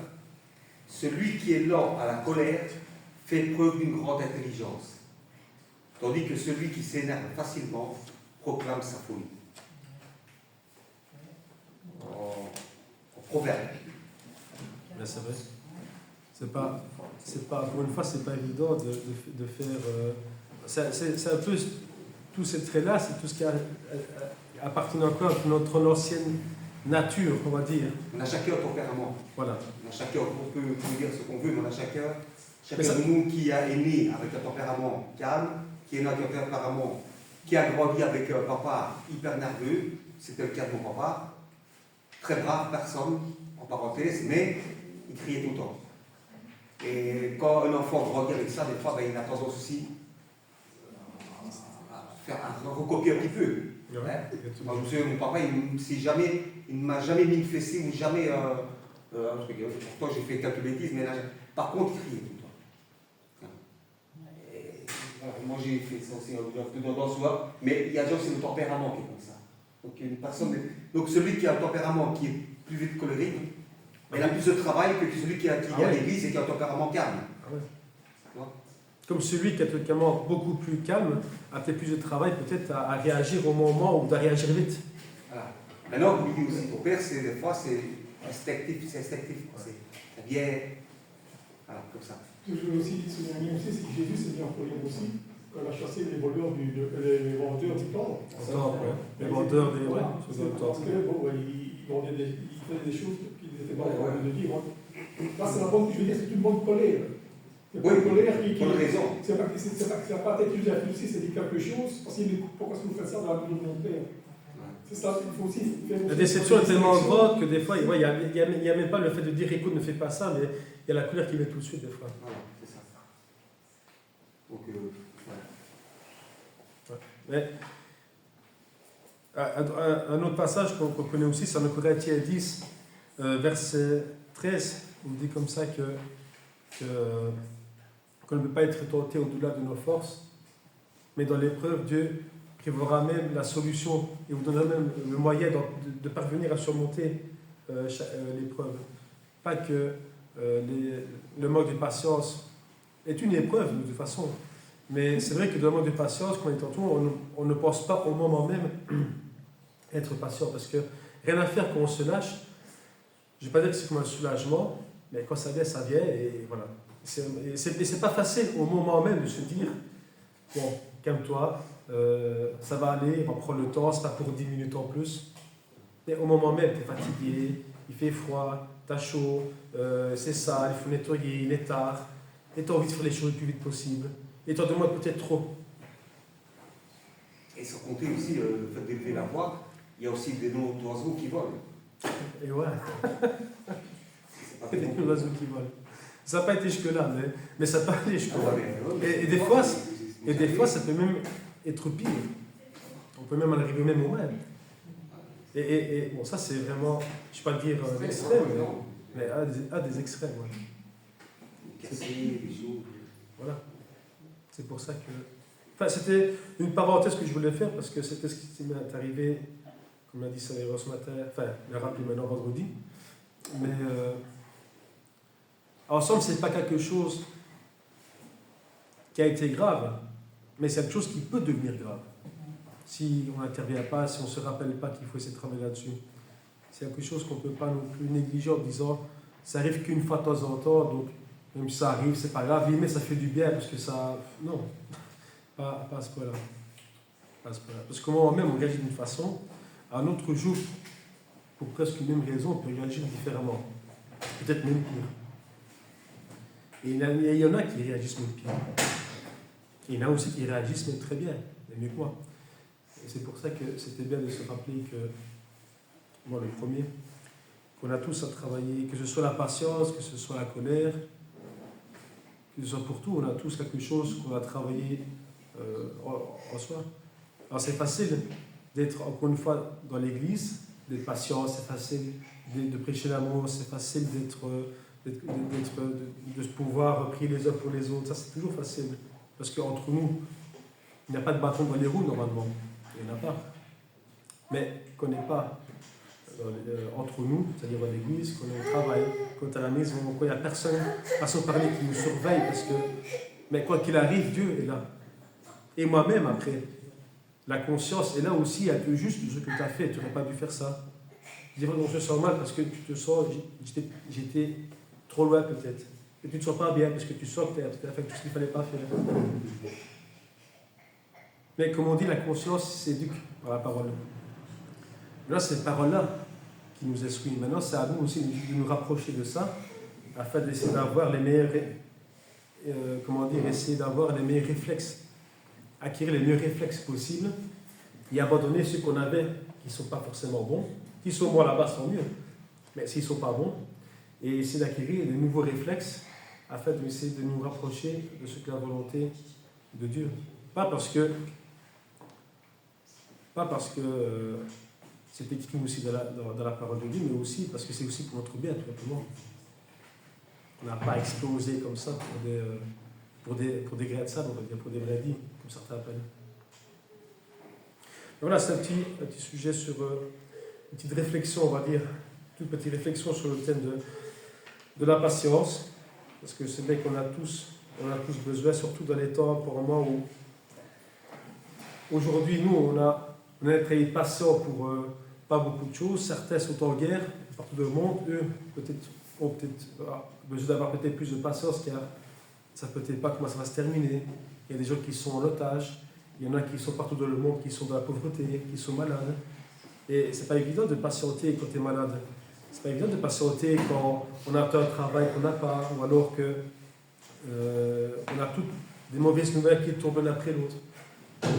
celui qui est lent à la colère fait preuve d'une grande intelligence, tandis que celui qui s'énerve facilement proclame sa folie. En Proverbe. Mais c'est vrai. C'est pas, pour une fois, c'est pas évident de faire. C'est un peu tous ces traits-là, c'est tout ce qui appartient encore à notre ancienne nature, on va dire. On a chacun un tempérament. Voilà. On a chacun, on peut dire ce qu'on veut, mais on a chacun ça... de nous qui est né avec un tempérament calme, qui est né avec un tempérament qui a grandi avec un papa hyper nerveux, c'était le cas de mon papa, très brave personne, en parenthèse, mais il criait tout le temps. Et quand un enfant grandit avec ça, des fois, il a tendance aussi à recopier un petit peu. Ouais, Hein? Moi, je me souviens, mon papa, il ne m'a jamais mis une fessée ou jamais. Pourtant, j'ai fait quelques bêtises, mais là, par contre, il criait tout le temps. Et, voilà, moi, j'ai fait ça aussi dans soi, mais il y a des gens, c'est le tempérament qui est comme ça. Donc, une personne, donc celui qui a un tempérament qui est plus vite colérique, il a plus de travail que celui qui est à l'église et qui a un tempérament calme. Ah ouais. Comme celui qui a un tempérament beaucoup plus calme a peut-être plus de travail peut-être à réagir au moment ou à réagir vite. Voilà. Maintenant, vous dites aussi, ton père, des fois, c'est instinctif. Ça vient, voilà, comme ça. Ce que je veux aussi souligner aussi, c'est que Jésus s'est mis en colère aussi quand il a chassé les voleurs les vendeurs du temple. Les vendeurs des... Voilà. Ouais, Parce que bon, il faisait des choses qu'il n'était pas capable de dire. Là, c'est la bonne, je veux dire, c'est une bonne colère. C'est pas une colère qui bonne raison. C'est pas être juste impulsif, c'est dire quelque chose, parce qu'il dit pourquoi est-ce que vous faites ça dans la maison de mon père? C'est ça, il faut aussi faire. La déception est tellement grande que des fois, il n'y a même pas le fait de dire écoute, ne fais pas ça, mais il y a la colère qui vient tout de suite des fois. Voilà, c'est ça. Donc, Mais un autre passage qu'on connaît aussi, c'est en Corinthiens 10, verset 13, on dit comme ça qu'on ne peut pas être tenté au-delà de nos forces, mais dans l'épreuve, Dieu prévoira même la solution et vous donnera même le moyen de parvenir à surmonter l'épreuve. Pas que le manque de patience est une épreuve de toute façon, mais c'est vrai que dans le manque de patience, quand on est tantôt, on ne pense pas au moment même être patient, parce que rien à faire quand on se lâche. Je ne vais pas dire que c'est comme un soulagement, mais quand ça vient, et voilà. C'est pas facile au moment même de se dire bon, calme-toi, ça va aller, on va prendre le temps, c'est pas pour 10 minutes en plus. Mais au moment même, tu es fatigué, il fait froid, t'as chaud, c'est sale, il faut nettoyer, il est tard, et tu as envie de faire les choses le plus vite possible, et tu en demandes peut-être trop. Et sans compter aussi le fait d'élever la voix, il y a aussi des noms d'oiseaux qui volent. Et ouais, C'est pas il y a tout des oiseaux qui volent. Ça n'a pas été jusque-là, mais ça peut aller jusque-là. Ah, Et des fois, ça peut même être pire. On peut même en arriver même au même. Et bon, ça c'est vraiment, je ne vais pas dire l'extrême, mais à des extrêmes. Ouais. Casser, des choses. Voilà. C'est pour ça que... Enfin, c'était une parenthèse que je voulais faire parce que c'était ce qui m'est arrivé, comme l'a dit Saléro ce matin, enfin, il l'a rappelé maintenant vendredi. Mais en somme, ce n'est pas quelque chose qui a été grave, mais c'est quelque chose qui peut devenir grave. Si on n'intervient pas, si on ne se rappelle pas qu'il faut essayer de travailler là-dessus. C'est quelque chose qu'on ne peut pas non plus négliger en disant ça arrive qu'une fois de temps en temps, donc même si ça arrive, c'est pas grave, mais ça fait du bien parce que ça. Non, pas à ce point-là. Pas à ce point-là. Parce que moi-même, on réagit d'une façon, à un autre jour, pour presque une même raison, on peut réagir différemment. Peut-être même pire. Et il y en a qui réagissent même pire. Et il y en a aussi qui réagissent même très bien, mais mieux que moi. Et c'est pour ça que c'était bien de se rappeler que, moi le premier, qu'on a tous à travailler, que ce soit la patience, que ce soit la colère, que ce soit pour tout, on a tous quelque chose qu'on a travaillé en soi. Alors c'est facile d'être, encore une fois, dans l'église, d'être patient, c'est facile de prêcher l'amour, c'est facile de pouvoir prier les uns pour les autres, ça c'est toujours facile. Parce qu'entre nous, il n'y a pas de bâton dans les roues normalement. Il n'y en a pas. Mais qu'on n'est pas entre nous, c'est-à-dire dans l'église, qu'on est au travail, qu'on est à la maison, quand il n'y a personne à son parler qui nous surveille, parce que, mais quoi qu'il arrive, Dieu est là. Et moi-même, après, la conscience est là aussi à te juste de ce que tu as fait, tu n'aurais pas dû faire ça. Je dis, on se sent mal parce que tu te sens, j'étais trop loin peut-être. Et tu ne te sens pas bien parce que tu sens que tu as fait tout ce qu'il ne fallait pas faire. Mais comme on dit, la conscience s'éduque par la parole. Là, c'est cette parole-là qui nous instruit. Maintenant, c'est à nous aussi de nous rapprocher de ça, afin d'essayer d'avoir les meilleurs, essayer d'avoir les meilleurs réflexes, acquérir les meilleurs réflexes possibles, et abandonner ceux qu'on avait qui ne sont pas forcément bons, qui sont bons là-bas, tant mieux, mais s'ils ne sont pas bons, et essayer d'acquérir des nouveaux réflexes, afin d'essayer de nous rapprocher de ce que la volonté de Dieu. Pas parce que c'est écrit aussi dans la parole de Dieu, mais aussi parce que c'est aussi pour notre bien, tout simplement. On n'a pas explosé comme ça pour des grains de sable, on va dire, pour des brindilles, comme certains appellent. Donc voilà, c'est un petit sujet sur une petite réflexion, on va dire, toute petite réflexion sur le thème de la patience, parce que c'est vrai qu'on a tous besoin, surtout dans les temps pour moi où aujourd'hui, nous, on a été patients pour pas beaucoup de choses. Certains sont en guerre partout dans le monde. Eux, ont besoin d'avoir peut-être plus de patience car ça ne peut-être pas comment ça va se terminer. Il y a des gens qui sont en otage. Il y en a qui sont partout dans le monde, qui sont dans la pauvreté, qui sont malades. Et c'est pas évident de patienter quand tu es malade. C'est pas évident de patienter quand on a un travail qu'on n'a pas, ou alors que on a toutes des mauvaises nouvelles qui tombent l'un après l'autre.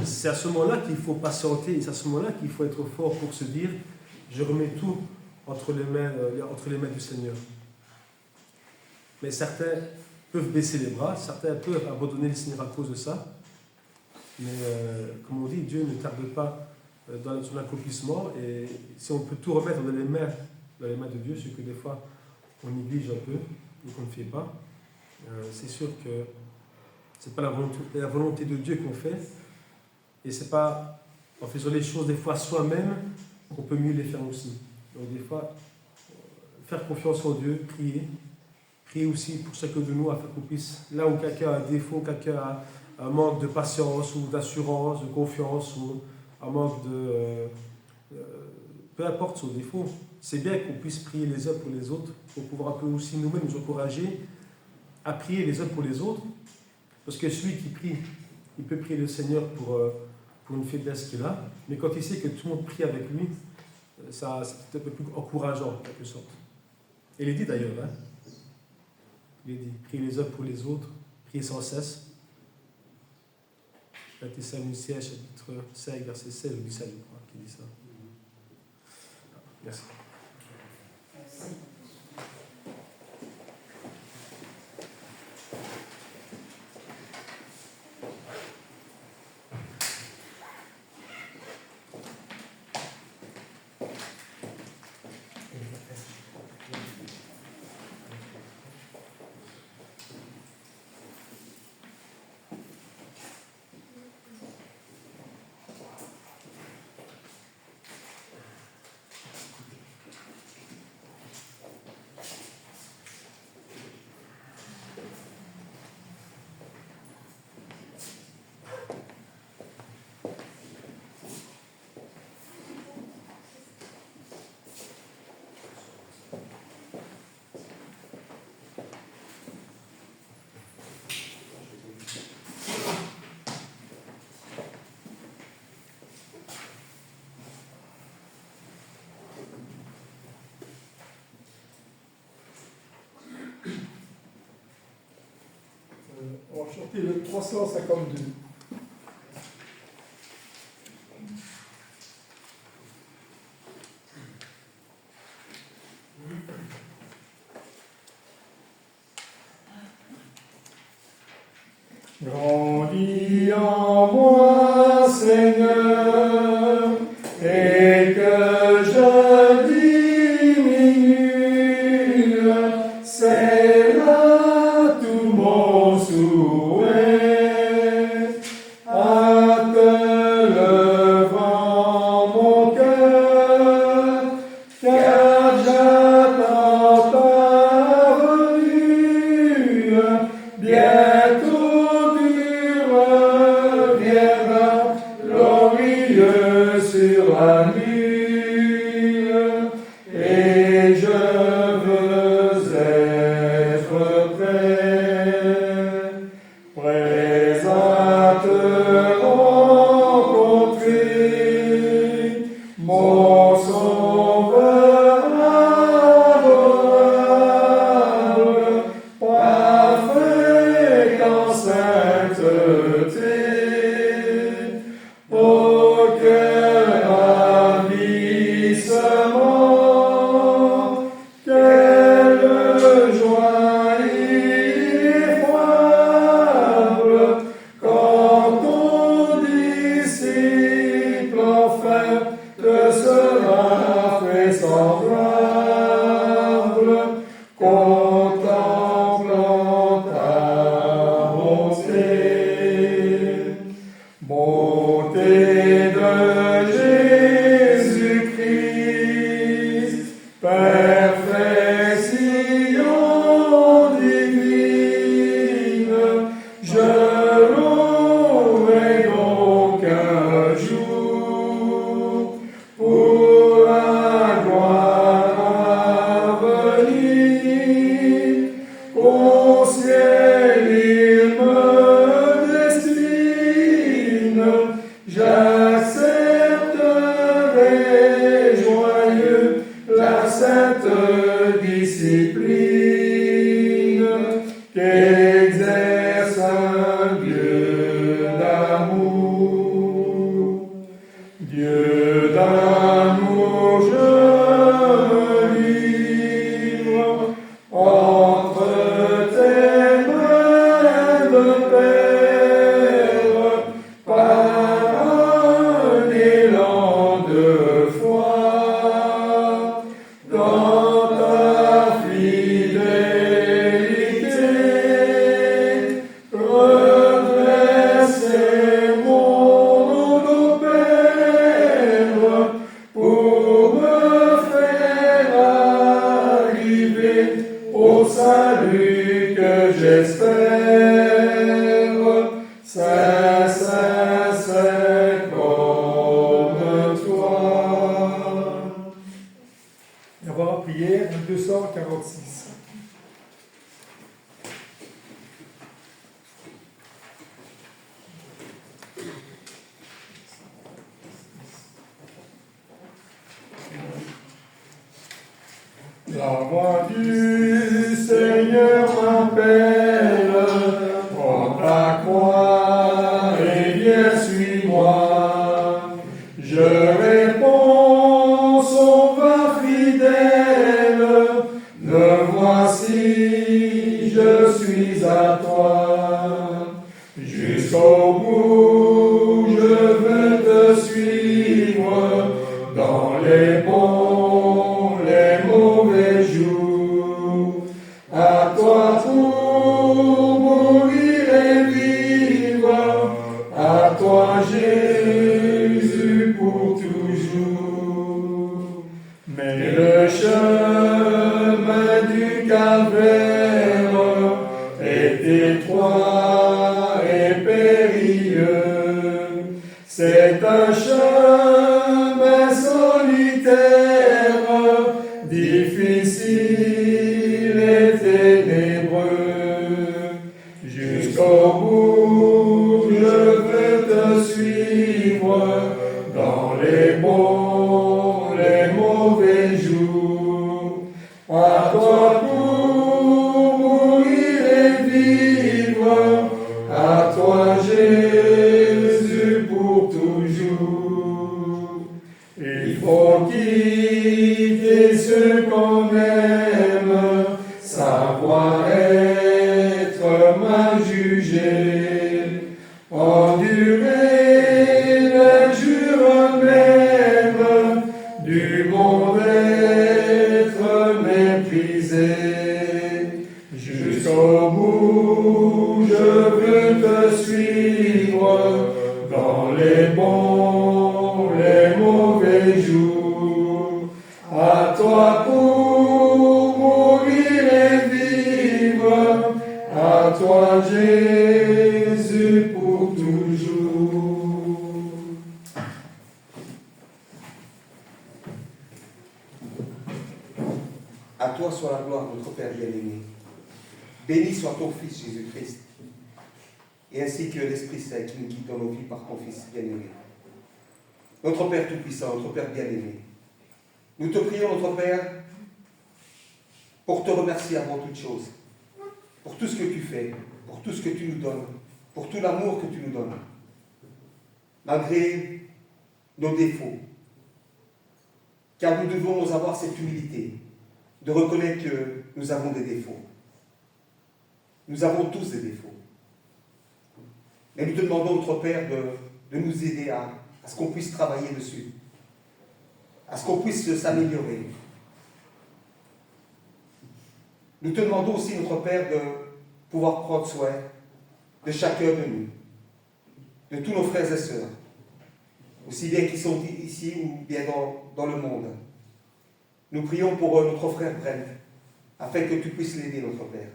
C'est à ce moment-là qu'il faut patienter, et c'est à ce moment-là qu'il faut être fort pour se dire je remets tout entre les mains du Seigneur. Mais certains peuvent baisser les bras, certains peuvent abandonner le Seigneur à cause de ça. Mais comme on dit, Dieu ne tarde pas dans son accomplissement, et si on peut tout remettre dans les mains de Dieu, ce que des fois on néglige un peu ou qu'on ne fait pas, c'est sûr que ce n'est pas la volonté de Dieu qu'on fait. Et c'est pas en faisant les choses des fois soi-même qu'on peut mieux les faire aussi. Donc des fois, faire confiance en Dieu, prier aussi pour chacun de nous afin qu'on puisse, là où quelqu'un a un défaut, quelqu'un a un manque de patience ou d'assurance, de confiance ou un manque peu importe son défaut, c'est bien qu'on puisse prier les uns pour les autres pour pouvoir un peu aussi nous-mêmes nous encourager à prier les uns pour les autres, parce que celui qui prie, il peut prier le Seigneur pour une faiblesse qu'il a, mais quand il sait que tout le monde prie avec lui, c'est un peu plus encourageant, en quelque sorte. Et il est dit d'ailleurs, hein, il est dit, priez les uns pour les autres, priez sans cesse. La Thessaloniciens, chapitre 5, verset 16 ou 17, je crois, qui dit ça. Merci. On va chanter le 352. Grandis en moi, Seigneur, et que je diminue, c'est là tout mon souhait. Appelle vent mon cœur, car j'attends ta venue. Bientôt tu reviendras, glorieux sur la nuit, et je veux être prêt, présent te rencontrer, mon sauveur adorable, parfait en sainteté, aucun ravissement, quelle joie ineffable, quand ton disciple enfin te sera fait semblable, contemplant ta bonté. Bonté de Jésus-Christ, perfection divine, je louerai donc un jour pour la gloire à venir. Au ciel il me destine, j'accepterai joyeux la sainte discipline qu'exerce un Dieu d'amour. Dieu d'amour, je me livre entre tes mains de Père, par un élan de foi, dans ta fidélité, redresser mon Père, pour me faire arriver au salut que j'espère, Saint, Saint, Saint comme toi. On va en prière le 246. La voix du Seigneur m'appelle, prends ta croix et viens, suis-moi. Je réponds, sauveur fidèle, me voici, je suis à toi. Jusqu'au bout, je veux te suivre dans les bons, les mauvais jours. À toi pour mourir et vivre, à toi Jésus pour toujours. Mais le chemin du calvaire est étroit et périlleux. C'est un chemin solitaire, difficile et ténébreux. Jusqu'au bout, je veux te suivre dans les bons, les mauvais jours. À toi pour mourir et vivre, à toi Jésus pour toujours. Il faut quitter ce qu'on aime, savoir être mal jugé, endurer l'injure même du monde être méprisé. Jusqu'au bout, je veux te suivre dans les bons, les mauvais jours. À toi pour mourir et vivre, à toi Jésus pour toujours. À toi soit la gloire, notre Père bien-aimé. Béni soit ton Fils Jésus-Christ, et ainsi que l'Esprit Saint qui nous guide dans nos vies par ton Fils bien-aimé. Notre Père Tout-Puissant, notre Père bien-aimé, nous te prions, notre Père, pour te remercier avant toute chose, pour tout ce que tu fais, pour tout ce que tu nous donnes, pour tout l'amour que tu nous donnes, malgré nos défauts. Car nous devons avoir cette humilité de reconnaître que nous avons des défauts. Nous avons tous des défauts. Mais nous te demandons, notre Père, de nous aider à ce qu'on puisse travailler dessus, à ce qu'on puisse s'améliorer. Nous te demandons aussi, notre Père, de pouvoir prendre soin de chacun de nous, de tous nos frères et sœurs, aussi bien qui sont ici ou bien dans le monde. Nous prions pour notre frère Brent, afin que tu puisses l'aider, notre Père.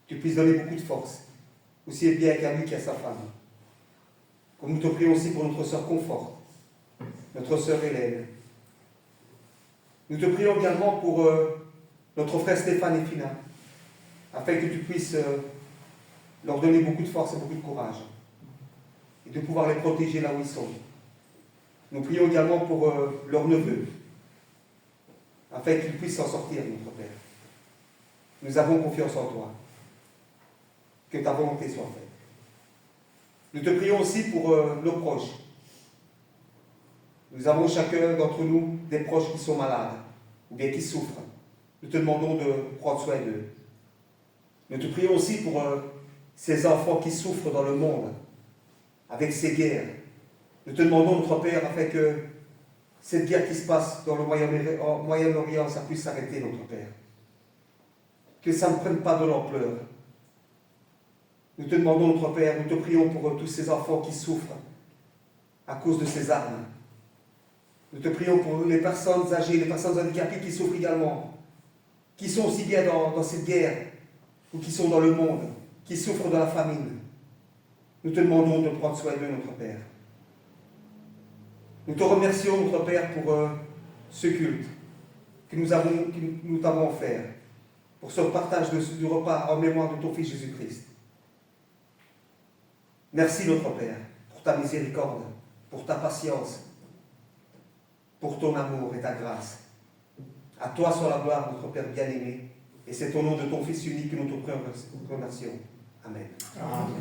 Tu puisses donner beaucoup de force, aussi bien qu'à lui qu'à sa femme. Comme nous te prions aussi pour notre sœur Confort, notre sœur Hélène. Nous te prions également pour notre frère Stéphane et Fina, afin que tu puisses leur donner beaucoup de force et beaucoup de courage, et de pouvoir les protéger là où ils sont. Nous prions également pour leurs neveux, afin qu'ils puissent s'en sortir, notre Père. Nous avons confiance en toi. Que ta volonté soit faite. Nous te prions aussi pour nos proches. Nous avons chacun d'entre nous des proches qui sont malades, ou bien qui souffrent. Nous te demandons de prendre soin d'eux. Nous te prions aussi pour ces enfants qui souffrent dans le monde, avec ces guerres. Nous te demandons, notre Père, afin que cette guerre qui se passe dans le Moyen-Orient, ça puisse s'arrêter, notre Père. Que ça ne prenne pas de l'ampleur. Nous te demandons, notre Père, nous te prions pour tous ces enfants qui souffrent à cause de ces armes. Nous te prions pour les personnes âgées, les personnes handicapées qui souffrent également, qui sont aussi bien dans cette guerre, ou qui sont dans le monde, qui souffrent de la famine. Nous te demandons de prendre soin d'eux, notre Père. Nous te remercions, notre Père, pour ce culte que nous t'avons offert, pour ce partage du repas en mémoire de ton Fils Jésus-Christ. Merci, notre Père, pour ta miséricorde, pour ta patience, pour ton amour et ta grâce. À toi soit la gloire, notre Père bien-aimé. Et c'est au nom de ton Fils unique que nous te remercions. Amen. Amen.